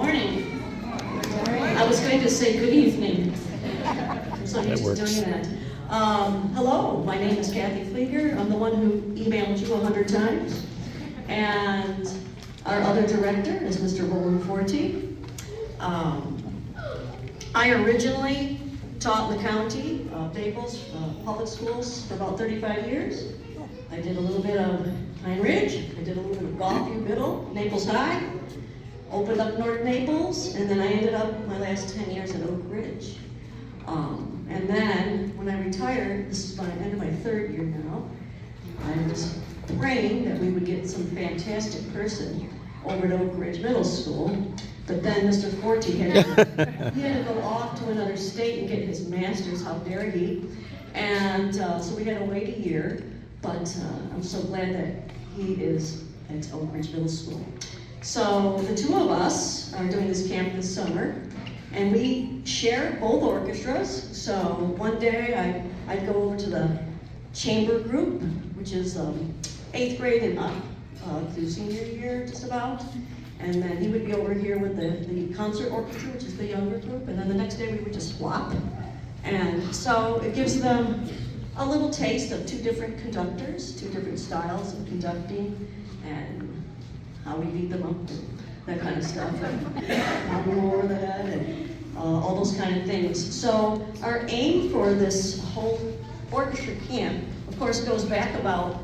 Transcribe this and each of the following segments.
morning. I was going to say good evening. I'm so used to doing that. Hello, my name is Cathy Pflieger. I'm the one who emailed you 100 times. And our other director is Mr. Roland Forti. I originally taught in the county of Naples public schools for about 35 years. I did a little bit of Pine Ridge, I did a little bit of Gulfview Middle, Naples High, opened up North Naples, and then I ended up my last 10 years at Oak Ridge. And then when I retired, this is the end of my third year now, I was praying that we would get some fantastic person over at Oak Ridge Middle School, but then Mr. Forti had to go off to another state and get his master's, how dare he, and so we had to wait a year, but I'm so glad that he is at Oak Ridge Middle School. So the two of us are doing this camp this summer, and we share both orchestras. So one day I'd go over to the chamber group, which is 8th grade and up through senior year, just about. And then he would be over here with the concert orchestra, which is the younger group. And then the next day we would just swap. And so it gives them a little taste of two different conductors, two different styles of conducting, and how we beat them up, and that kind of stuff, and how we go over the head, and all those kind of things. So our aim for this whole orchestra camp, of course, goes back about,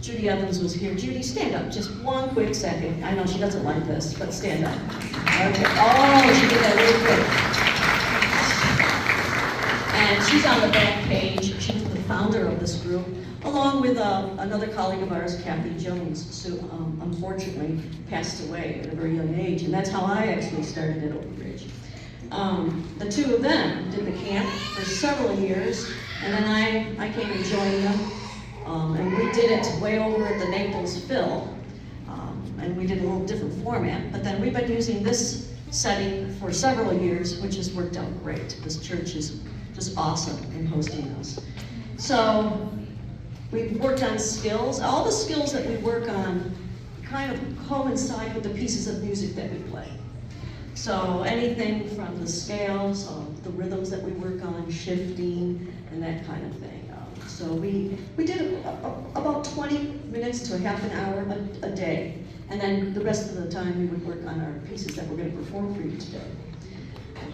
Judy Evans was here. Judy, stand up, just one quick second. I know she doesn't like this, but stand up. Okay. Oh, she did that really quick. And she's on the back page. She was the founder of this group, along with another colleague of ours, Cathy Jones, who unfortunately passed away at a very young age, and that's how I actually started at Oak Ridge. The two of them did the camp for several years, and then I came and joined them, and we did it way over at the Naples Phil, and we did a little different format, but then we've been using this setting for several years, which has worked out great. This church is just awesome in hosting us. So we've worked on skills. All the skills that we work on kind of coincide with the pieces of music that we play. So anything from the scales, the rhythms that we work on, shifting, and that kind of thing. So we did about 20 minutes to a half an hour a day. And then the rest of the time we would work on our pieces that we're going to perform for you today.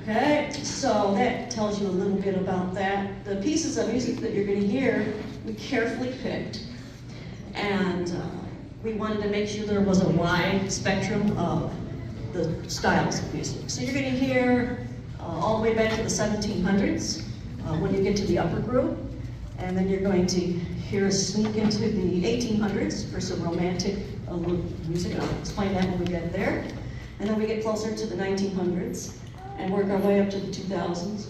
Okay, so that tells you a little bit about that. The pieces of music that you're going to hear, we carefully picked, and we wanted to make sure there was a wide spectrum of the styles of music. So you're going to hear all the way back to the 1700s when you get to the upper group, and then you're going to hear us sneak into the 1800s for some romantic music. I'll explain that when we get there. And then we get closer to the 1900s. And work our way up to the 2000s,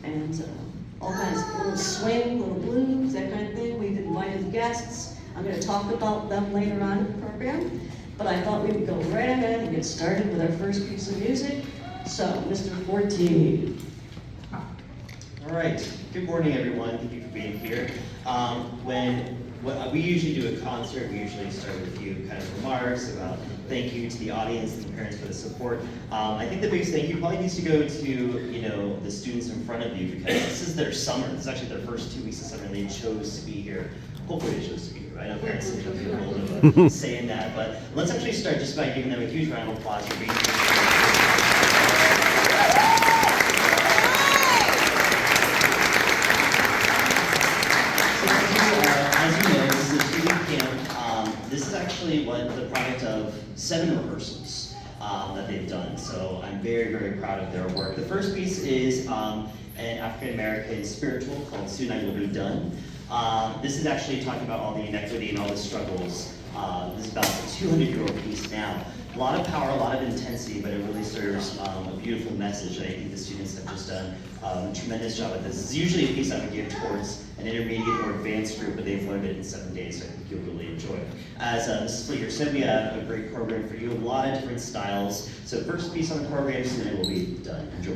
and all kinds of little swing, little blues, that kind of thing. We've invited guests. I'm going to talk about them later on in the program, but I thought we would go right ahead and get started with our first piece of music. So, Mr. Forti. All right. Good morning, everyone. Thank you for being here. When we usually do a concert, we usually start with a few kind of remarks about thank you to the audience and the parents for the support. I think the biggest thank you probably needs to go to the students in front of you, because this is their summer. This is actually their first 2 weeks of summer, and they chose to be here. Hopefully they chose to be here. I know parents sometimes get a little bit of saying that, but let's actually start just by giving them a huge round of applause for being here. As you know, this is a 2-week camp. This is actually the product of 7 rehearsals that they've done. So I'm very, very proud of their work. The first piece is an African-American spiritual called Soon I Will Be Done. This is actually talking about all the inequity and all the struggles. This is about a 200-year-old piece now. A lot of power, a lot of intensity, but it really serves a beautiful message. And I think the students have just done a tremendous job with this. It's usually a piece I would give towards an intermediate or advanced group, but they've learned it in 7 days, so I think you'll really enjoy it. As Mrs. Pflieger said, we have a great program for you, a lot of different styles. So first piece on the program, soon it will be done. Enjoy.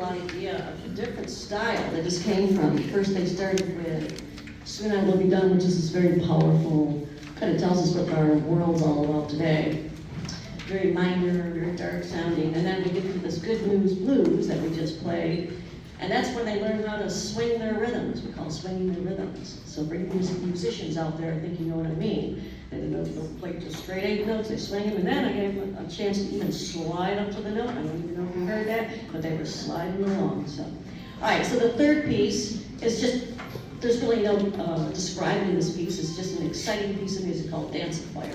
little idea of a different style that this came from. First they started with Soon I Will Be Done, which is this very powerful, kind of tells us what our world's all about today. Very minor, very dark sounding, and then we get to this Good News Blues that we just played, and that's when they learn how to swing their rhythms. We call it swinging their rhythms. So for you musicians out there, I think you know what I mean. And they'll play just straight 8 notes, they swing them, and then I gave them a chance to even slide up to the note. I don't even know if you heard that, but they were sliding along. So, all right, so the third piece is just, there's really no describing this piece. It's just an exciting piece of music called Dance of Fire.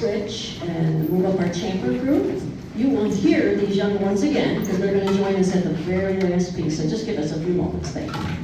switch and move up our chamber group. You will hear these young ones again because they're going to join us at the very last piece. So just give us a few moments. Thank you.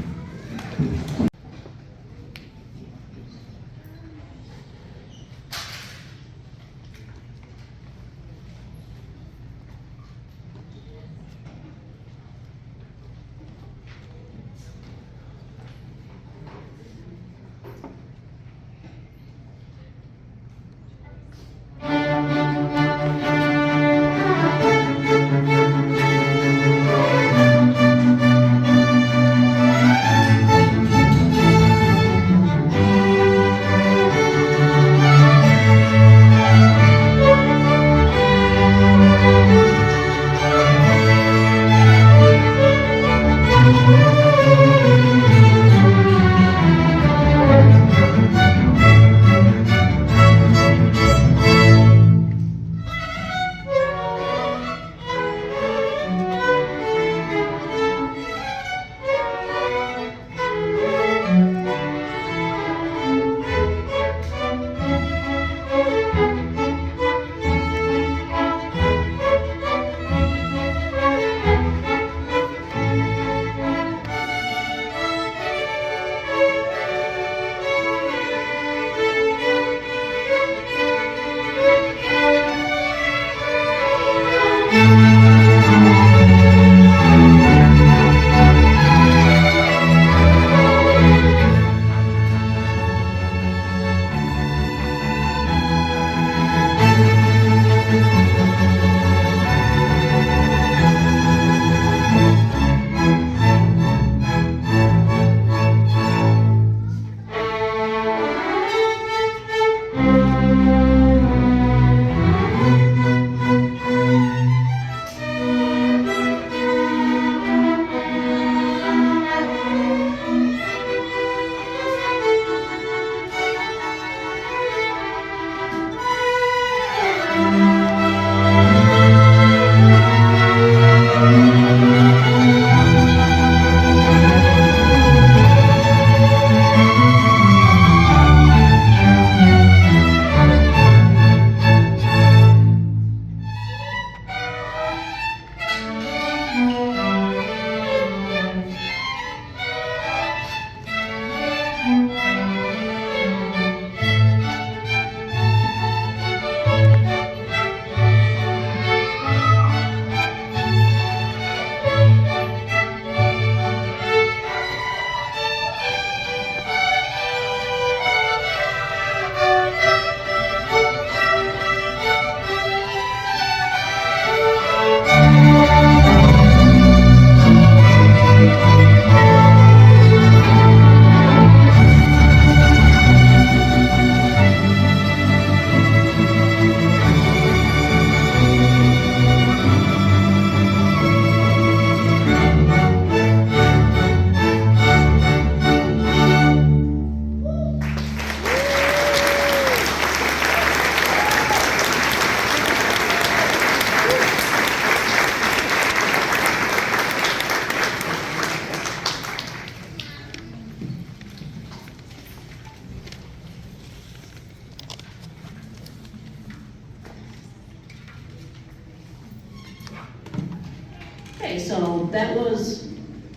Okay, so that was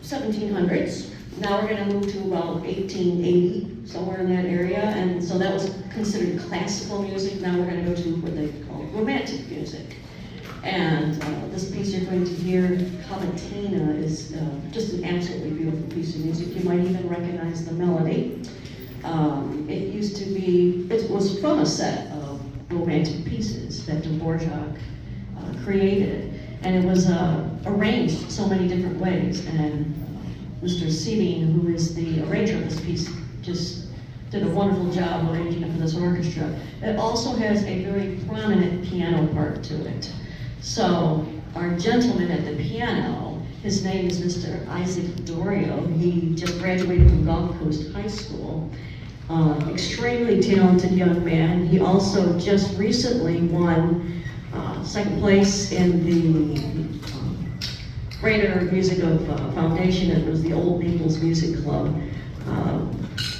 1700s. Now we're going to move to about 1880, somewhere in that area. And so that was considered classical music. Now we're going to go to what they call romantic music. And this piece you're going to hear, Cavatina, is just an absolutely beautiful piece of music. You might even recognize the melody. It used to be, it was from a set of romantic pieces that Deborah created. And it was arranged so many different ways. And Mr. Seating, who is the arranger of this piece, just did a wonderful job arranging it for this orchestra. It also has a very prominent piano part to it. So our gentleman at the piano, his name is Mr. Isaac Dorio. He just graduated from Gulf Coast High School. Extremely talented young man. He also just recently won second place in the Greater Music of Foundation. It was the Old Naples Music Club.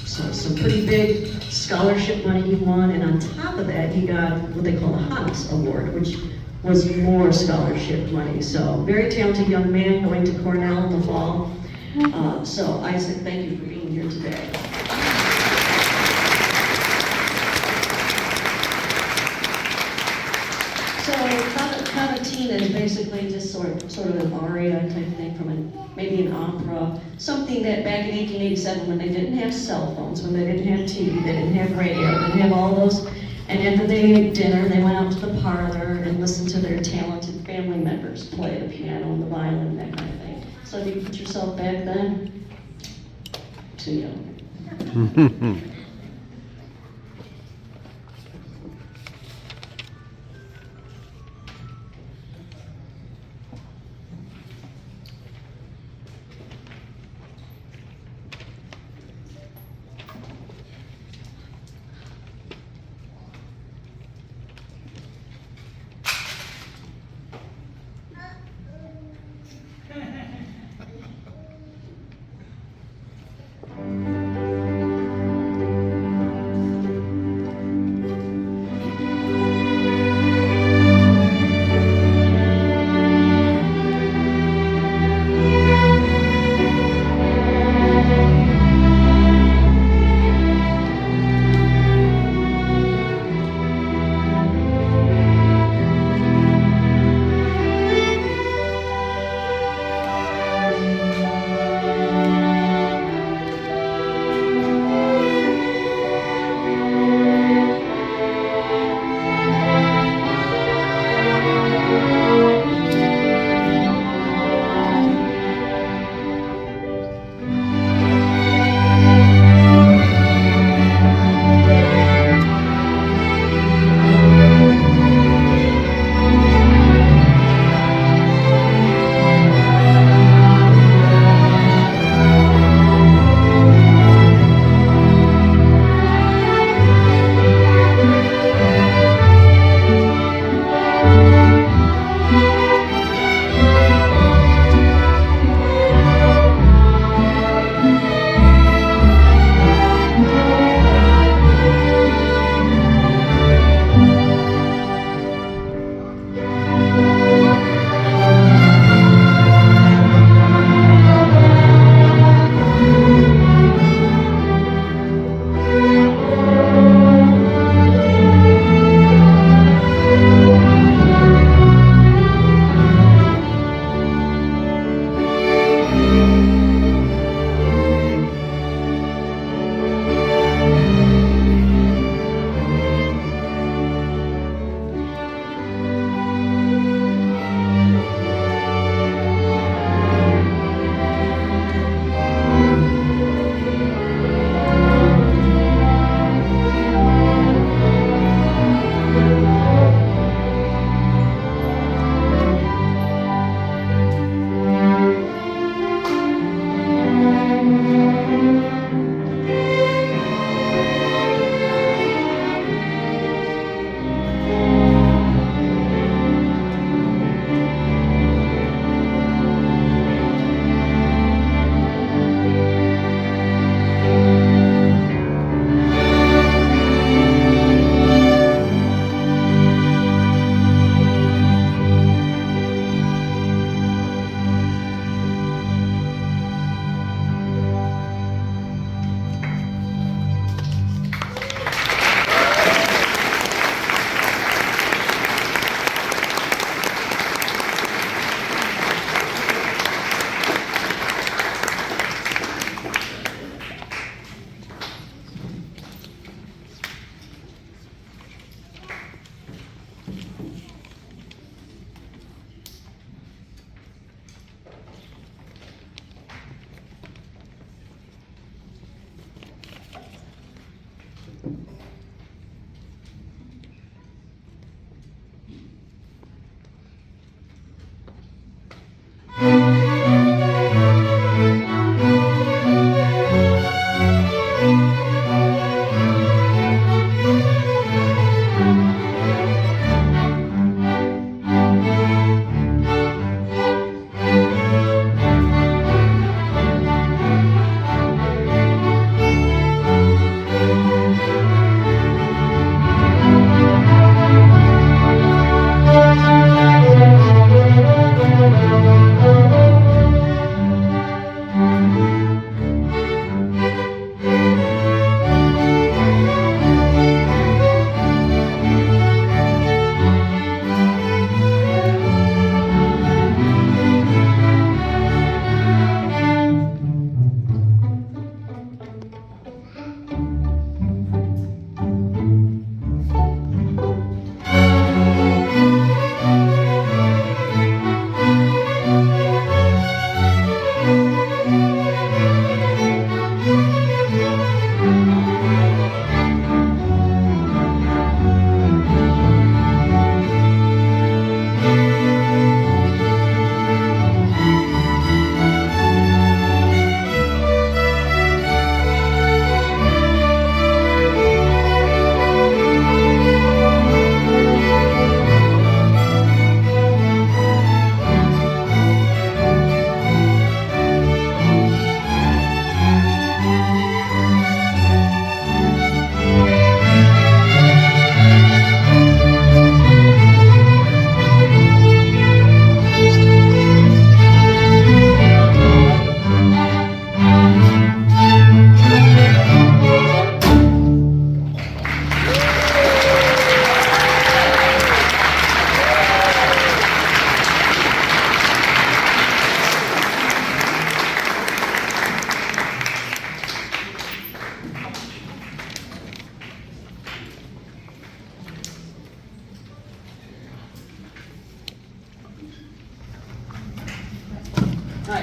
So some pretty big scholarship money he won, and on top of that, he got what they call the Hans Award, which was more scholarship money. So very talented young man going to Cornell in the fall. So Isaac, thank you for being here today. So Cavatina is basically just sort of an aria type thing from maybe an opera, something that back in 1887, when they didn't have cell phones, when they didn't have TV, they didn't have radio, they didn't have all those, and after they ate dinner, they went out to the parlor and listened to their talented family members play the piano and the violin, that kind of thing. So if you put yourself back then, too young.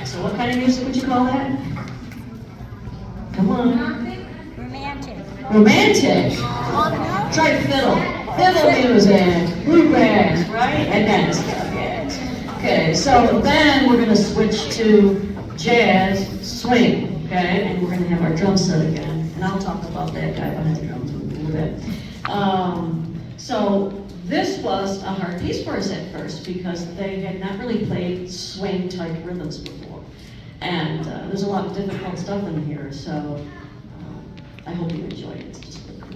So what kind of music would you call that? Come on. Romantic. Romantic. Try fiddle. Fiddle music. Bluegrass, right? And that stuff, yes. Okay, so then we're going to switch to jazz swing, okay? And we're going to have our drum set again. And I'll talk about that guy behind the drums in a little bit. So this was a hard piece for us at first because they had not really played swing type rhythms before. And there's a lot of difficult stuff in here, so I hope you enjoy it. It's just really cool.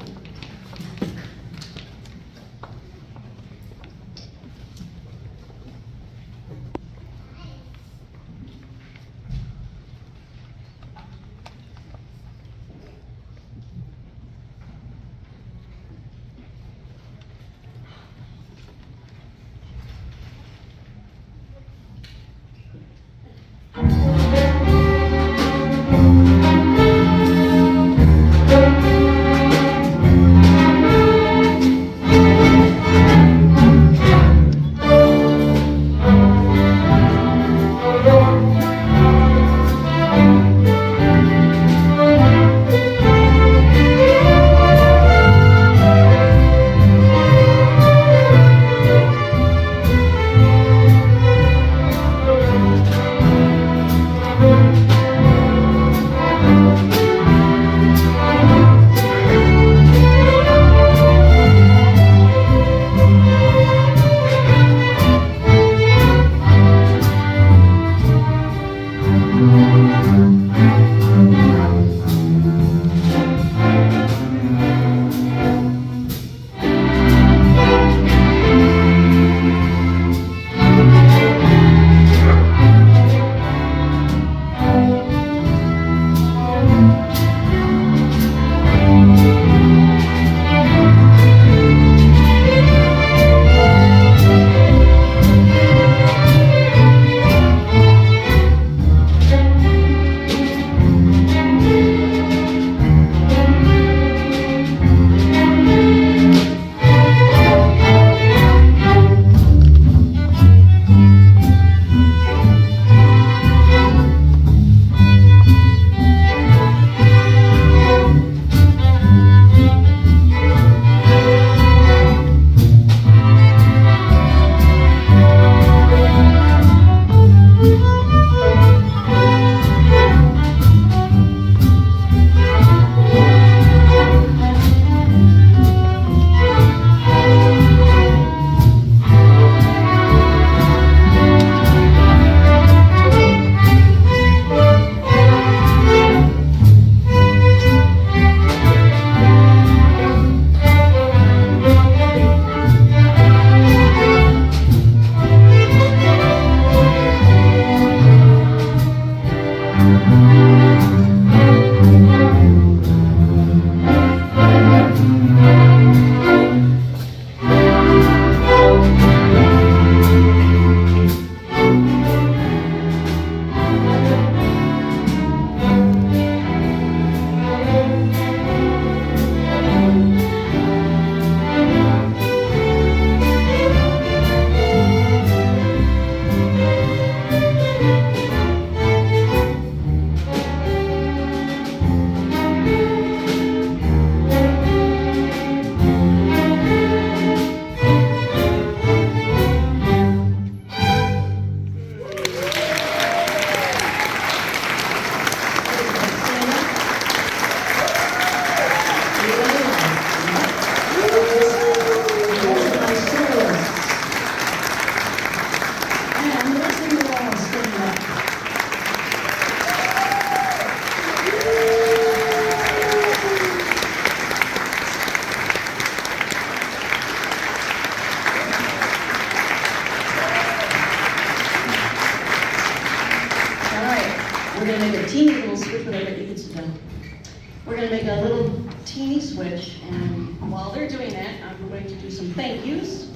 We're going to make a little teeny switch, and while they're doing that, I'm going to do some thank yous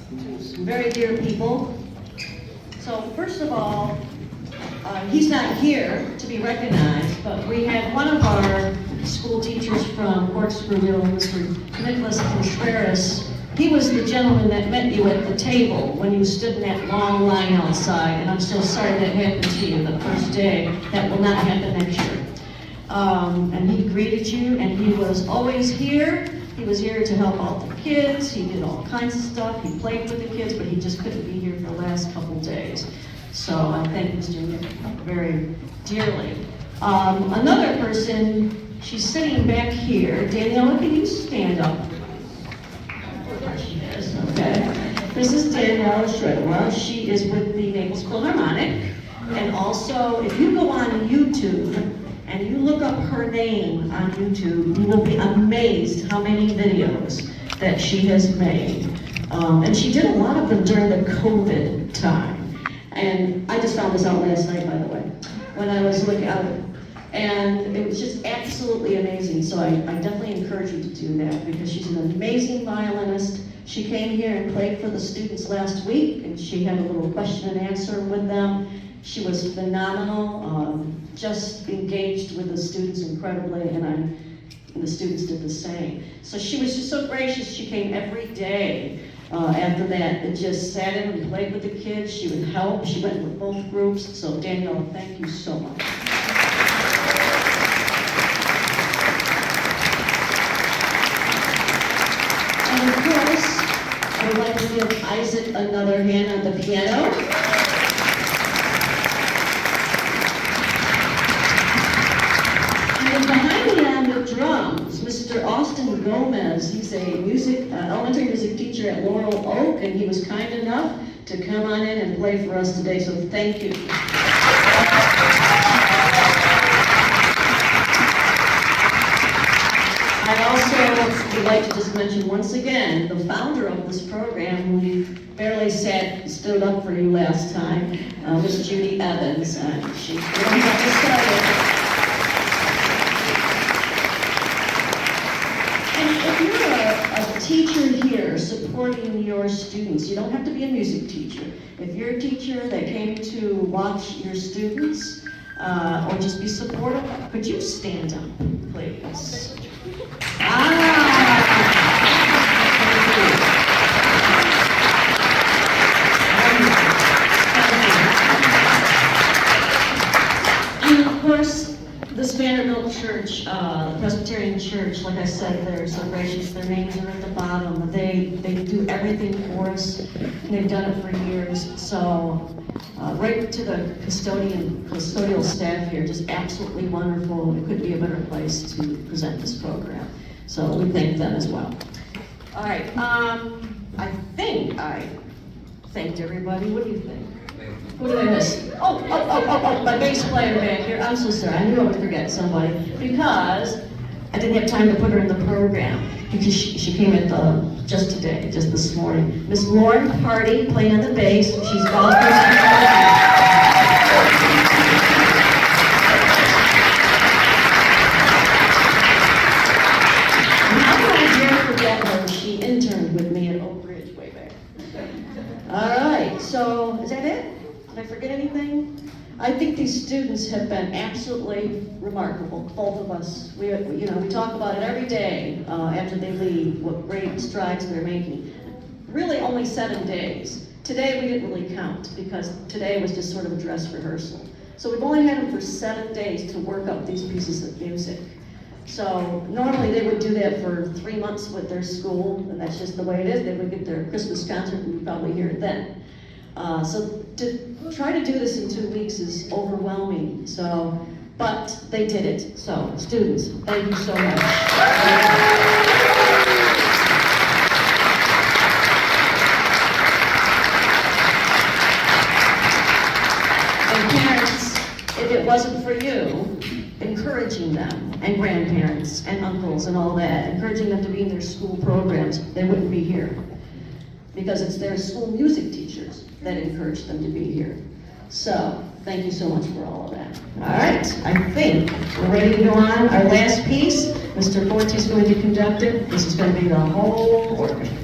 to some very dear people. So first of all, he's not here to be recognized, but we had one of our school teachers from Orchestra, Mr. Nicholas Contreras, He was the gentleman that met you at the table when you stood in that long line outside, and I'm so sorry that happened to you the first day. That will not happen next year. And he greeted you, and he was always here. He was here to help out the kids. He did all kinds of stuff. He played with the kids, but he just couldn't be here for the last couple days. So I thank Mr. Nick very dearly. Another person, she's sitting back here. Daniela, can you stand up? There she is, okay. This is Daniela Shredwa. She is with the Naples Philharmonic. And also, if you go on YouTube and you look up her name on YouTube, you will be amazed how many videos that she has made. And she did a lot of them during the COVID time. And I just found this out last night, by the way, when I was looking at it. And it was just absolutely amazing. So I definitely encourage you to do that because she's an amazing violinist. She came here and played for the students last week, and she had a little question and answer with them. She was phenomenal, just engaged with the students incredibly, and the students did the same. So she was just so gracious. She came every day after that and just sat in and played with the kids. She would help. She went with both groups. So Danielle, thank you so much. And of course, I would like to give Isaac another hand on the piano. And behind me on the drums, Mr. Austin Gomez. He's a elementary music teacher at Laurel Oak, and he was kind enough to come on in and play for us today, so thank you. I also would like to just mention once again, the founder of this program, who barely stood up for you last time, was Judy Evans. She really got us started. And if you're a teacher here supporting your students, you don't have to be a music teacher. If you're a teacher that came to watch your students, or just be supportive, could you stand up, please? And of course, this Vanderbilt Church, the Presbyterian Church, like I said, they're so gracious. Their names are at the bottom. They do everything for us, and they've done it for years. So, right to the custodial staff here, just absolutely wonderful. It couldn't be a better place to present this program. So we thank them as well. All right, I think I thanked everybody. What do you think? Who did I miss? Oh, my bass player back here. I'm so sorry, I knew I would forget somebody because I didn't have time to put her in the program because she came at just this morning. Miss Lauren Halferty playing on the bass. She's all She interned with me at Oak Ridge way back. All right, so is that it? Did I forget anything? I think these students have been absolutely remarkable, both of us. We talk about it every day after they leave, what great strides they're making. Really only 7 days. Today we didn't really count because today was just sort of a dress rehearsal. So we've only had them for 7 days to work up these pieces of music. So normally they would do that for 3 months with their school, and that's just the way it is. They would get their Christmas concert and we'd probably hear it then. So to try to do this in 2 weeks is overwhelming. So, but they did it. So students, thank you so much. And parents, if it wasn't for you, encouraging them, and grandparents, and uncles, and all that, encouraging them to be in their school programs, they wouldn't be here. Because it's their school music teachers that encourage them to be here. So, thank you so much for all of that. All right, I think we're ready to go on. Our last piece, Mr. Forti is going to conduct it. This is going to be the whole orchestra.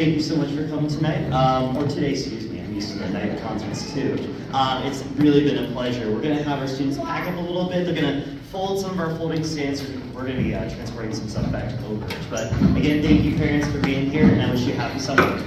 thank you so much for coming tonight, or today, excuse me. I'm used to the night concerts too. It's really been a pleasure. We're gonna have our students pack up a little bit. They're gonna fold some of our folding stands. We're gonna be transporting some stuff back to Oak Ridge. But again, thank you parents for being here, and I wish you a happy summer.